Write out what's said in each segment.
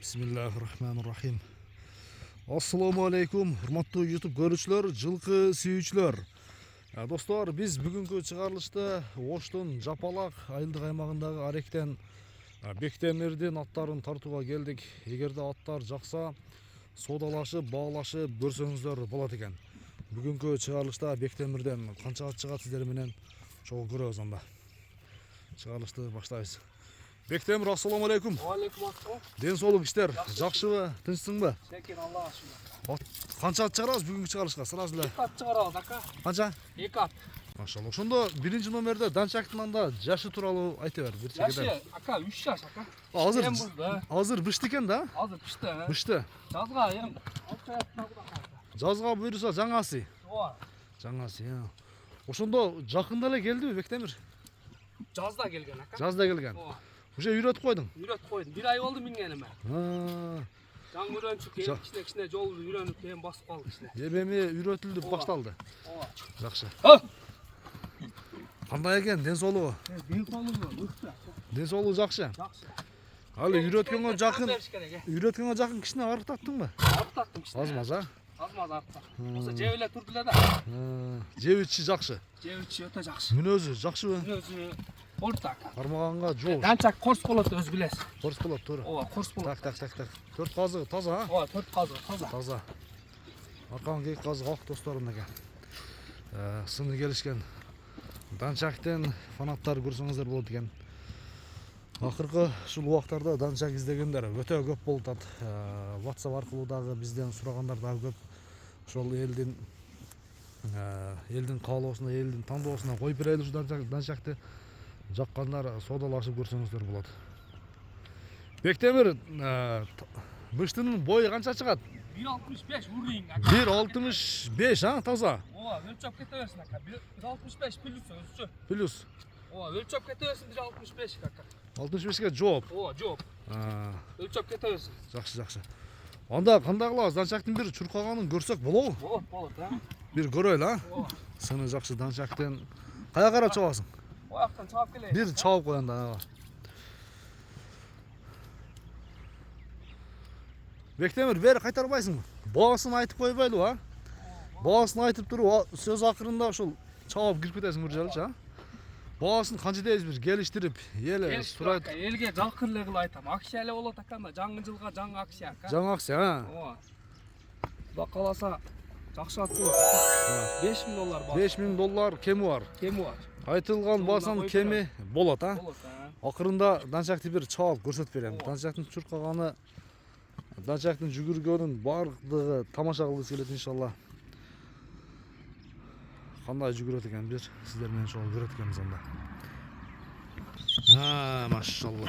Bismillahirrahmanirrahim. Assalamu alaikum, hurmatlı YouTube görüşçüler, жылқы сүйүүчүлөр. Достор, biz бүгүнкү чыгарылышта Оштун Жапалак айылдык аймагындагы аректен Бектемирдин аттарын тартууга келдик. Эгерде аттар жакса, содалашып, баалашып көрсөңүздөр болот экен. Бүгүнкү чыгарылышта Бектемирден канча ат чыгат сиздер менен чогуу көрөбүз анда. Чыгарылышты баштайбыз. Бектемир, ассаламу алейкум. Алейкум ассалам. Ден соолук иштер, жакшыбы, тынчсыңбы? Шекер, Аллага шүкүр. Канча ат чыгарабыз бүгүнкү чыгарылышка? Сразу эле. 2 ат чыгарабыз, ака. Канча? 2 ат. Машалла. Ошондо биринчи номерде Данчактын анда жашы тууралуу айта бер, бир чекеден. Яшы, ака, 3 жаш, ака. Азыр бышты экен да? Азыр пишти. Бышты. Жазга эм алчаятта буга. Жазга буйруса жаңасы. Ооба. Жаңасы, Ошондо жакында эле келдиби Бектемир? Жазда келген, ака. Жазда келген. Ооба. Уже үйрөтүп койдуң? Үйрөтүп койдум. 1 ай болду мингениме. Жаң үйрөнчүк, кичине жол үйрөнүп кийин басып калды кичине. Эми үйрөтүлдү, башталды. Ооба. Жакшы. Кандай экен ден соолугу? Ден соолугу мыкты. Ден соолугу жакшы. Жакшы. Ал үйрөткөнгө жакын кичине арыктаттыңбы? Арыктаттым кичине. Аз-маз, Аз-маз арыктаттым. Осы жеп эле турду эле да. Жеп ичи жакшы. Жеп ичи өтө жакшы. Мүнөзү жакшыбы? Өзү орта. Кармаганга жол. Данчак корс болот, өз билесиз. Корс болот, туура. Ооба, корс болот. Так. 4 казыгы таза, Ооба, 4 казыгы таза. Таза. Аркан кей казыгы ак досторум экен. Сыны келишкен. Данчактын фанаттар көрсөңүздөр болот экен. Акыркы ушул убактарда Данчак издегендер өтө көп болуп атат. WhatsApp аркылуу дагы бизден сурагандар дагы көп. Ошол элдин каалоосуна, элдин тандоосуна коюп берели ушу Данчакты. Жаккандар содалашып көрсөңүздөр болот. Бектемир, быштынын бою канча чыгат? 1.65 урин. 1.65, таза. Ооба, өлчөп кете берсин ака. 1.65 плюс өзчө. Плюс. Ооба, өлчөп кете берсин 1.65 ака. 65ке жооп. Ооба, жооп. Өлчөп кете берсин. Жакшы. Анда кандай кылабыз? Данчактын бир чуркаганын көрсөк болобу? Болот, Бир көрөлү, Ооба. Сыны жакшы Данчактын. Кая карап чабасың? Ояктан чаап келейин. Бир чабып кой анда. Бектемир, бери кайтарбайсыңбы? Баасын айтып койбойлубу, Баасын айтып туруп, сөз акырында ушул чабып кирип кетесиң бир жалычы, Баасын канча дейбиз бир келиштирип, эле сурайт. Элге жалкын эле кылып айтам. Акция эле болот аканда, жаңы жылга жаңы акция ака. Жаңы акция, Ооба. Кудай кааласа жакшы ат болот. $5000 бар. $5000 кеми бар. Кеми бар. Айтылган баасын кеми болот, Болот, Акырында Данчакты бир чабып көрсөтүп берем. Данчактын чуркаганы, Данчактын жүгүргөнүн бардыгы тамаша кылгысы келет иншалла. Кандай жүгүрөт экен бир сиздер менен чогуу көрөт экенбиз анда. Машалла.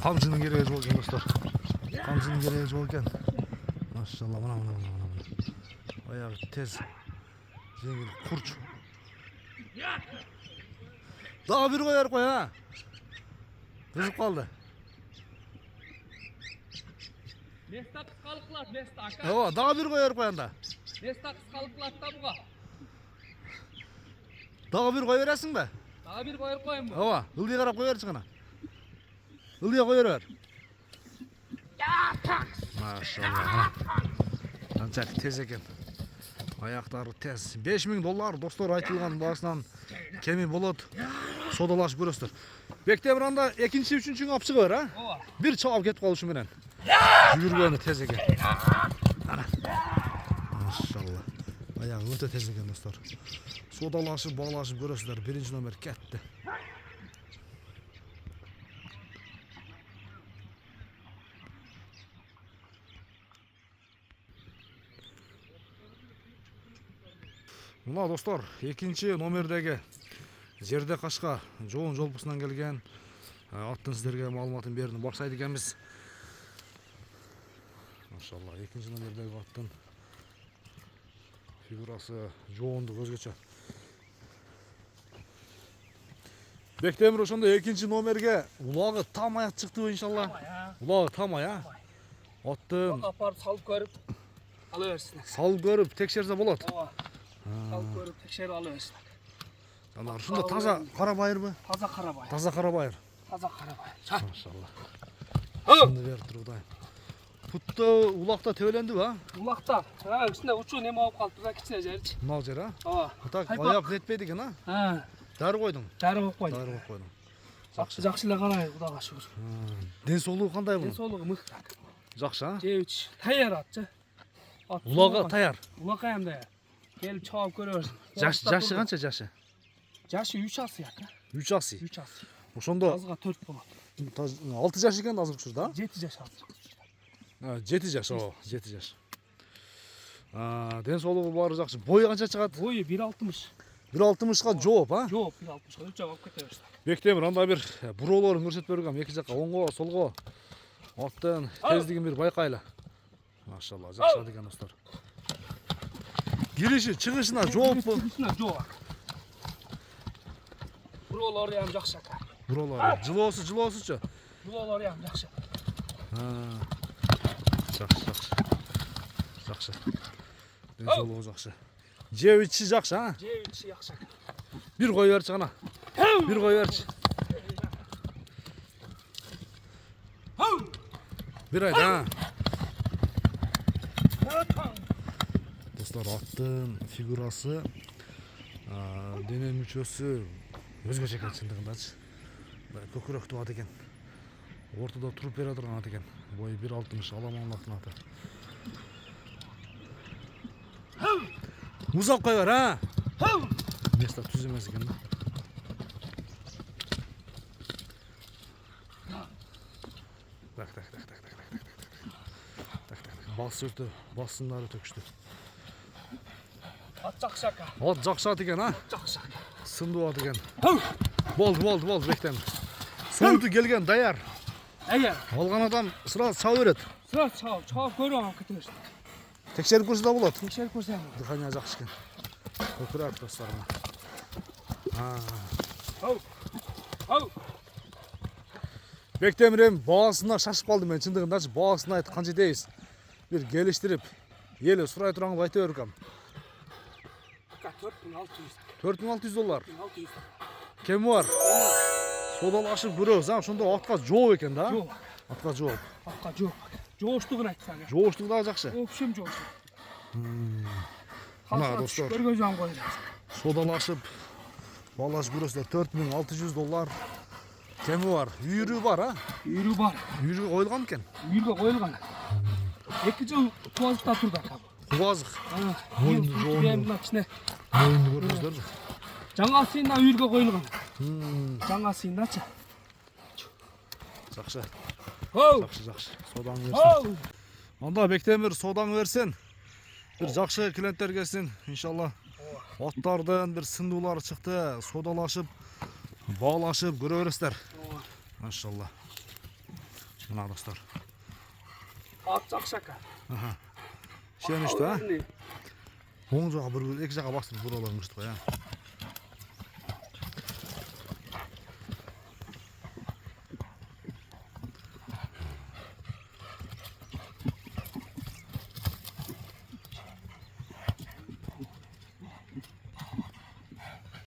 Камчынын кереги жок экен достор. Камчынын кереги жок экен. Машалла, мына. Аягы тез. Жеңил, курч. Дагы бир коер кой, Кызып калды. Места кыскалып калат, места ака. Ооба, дагы бир коер кой анда. Места кыскалып калат да буга. Дагы бир кой бересиңби? Дагы бир коер коюмбу? Ооба, ылдый карап кой берчи гана. Ылдый кой бер. Машалла. Данчак тез экен. Аяктары тез. $5000 достор айтылган баасынан кеми болот. Содалашып көрөсүздөр. Бектемир анда экинчи, үчүнчүңү алып чыга бер, Ооба. Бир чабып кетип калышы менен. Жүгүргөнү тез экен. Машалла. Аягы өтө тез экен достор. Содалашып, баалашып көрөсүздөр. Биринчи номер кетти. Мына достор, экинчи номердеги жерде кашка жоон жолпусунан келген аттын сиздерге маалыматын берүүнү баштайт экенбиз. Машалла, экинчи номердеги аттын фигурасы жоондук өзгөчө. Бектемир, ошондо экинчи номерге улагы там аяк чыктыбы иншалла? Улагы там аяк, Аттын апарып салып көрүп ала берсин. Салып көрүп текшерсе болот. Ооба. Салып көрүп текшерип ала берсин. Анда ушунда таза кара байырбы? Таза кара байыр. Таза кара байыр. Таза кара байыр. Машалла. Сынды берип тургудай. Putta ulaqta tölendi va? Ulaqta. Ha, içinde uçuğu neme olup kalıptı da kichine jerich. Mınау жер, а? Aa. Так, Haypa. аяқ нетпеді екен, а? Ha. Дәрі қойдың. Dәрі болып қойды. Дәрі қойып қойдың. Жақшылар қарай, Құдаға шүкір. Денсаулығы қандай бұның? Денсаулығы мықты. Жақсы, а? Жеуч. Таяр атчы. Улағы таяр. Улаға hem de. Gelip çağып көрерсің. Жашы қанша жашы? Жашы 3 асы яка. 3 асы. 3 асы. Ошондо Азға 4 болады. 6 жаш екен азыр учурда? 7 жаш азыр. 7 жаш, о, 7 жаш. Денсаулығы бары жақсы. Бойы қанша шығады? Бойы 1.60. 1.60-ға жооп, а? Жоқ, 1.60. Үш алып кете берсін. Бектемір, анда бір буролорын көрсетіп бергем. Екі жаққа, оңға, солға. Аттың тездігін бір байқайлы. Машалла, жақсы деген достар. Girişi, çıkışına жооп bu. Çıkışına жоқ. Buraları hem жақсы. Buralar. Жылоосу-чу? Buraları hem жақсы. Жақсы. Жақсы. Денсаулығы жақсы. Жеп іші жақсы, а? Жеп іші жақсы. Bir koy verçi ana. Bir koy verçi. Bir ayda, ha? Dostlar, аттың фигурасы, дене мүшесі өзгеше екен шындығындачы. Көкірек туады екен. Ортада тұрып бере тұрған ат екен. Бойы 1.60, аламан аттың аты. Музап қой бар, а? Места түз емес екен, да? Так. Басы өті, басындары төкішті. Ат жақсы ака. Ат жақсы ат екен, а? Жақсы. Сынды ат екен. Болды, бектен. Соңды келген, даяр. Әйер. Алған адам сразу чау береді. Сразу чауып көріп алып кете берсін. Тексеріп көрсе да болады. Тексеріп көрсем. Дыхания жақсы екен. Көкірек достарыма. Ау. Бектемірем бағасына шашып қалды мен шындығындачы. Бағасына айты қанша дейіз. Bir geliştirip елі сұрай тұраңып айты өркем. 4.600. $4.600. 4.600. Кем var? Sodal ашып көрөбүз, а? Ошондо атка жооп экен да? Жоқ. Атка жооп. Атқа жоқ. Жоғыштығын айтсаң. Жооштугу дагы жакшы. Өпшім жоғыштық. Мына достор, Көргөз жан қойды. sodal ашып балашып көрөсүлөр $4.600. Кеми бар? Үйрү бар, а? Үйрі бар. Үйрүгө коюлган экен. Үйріге қойылған. 2 жыл туазықта тұрды ака. Кубазык. Мойынды жоғынды. Мойынды көрдүңүздөр. Жаңа сыйында үйріге қойылған. Жаңа сыйындачы. Жакшы. Оу. Жакшы. Содаңы берсин. Анда Бектемир содаңы берсин. Bir жакшы клиенттер келсин, иншалла. Аттардан bir сындуулары чыкты, содалашып, баалашып көрө бересиздер. Машалла. Мына достор. Ат жақсы ака. Шеништі, а? Оң жаға бір, екі жаға басып бураларың үшті қой, а?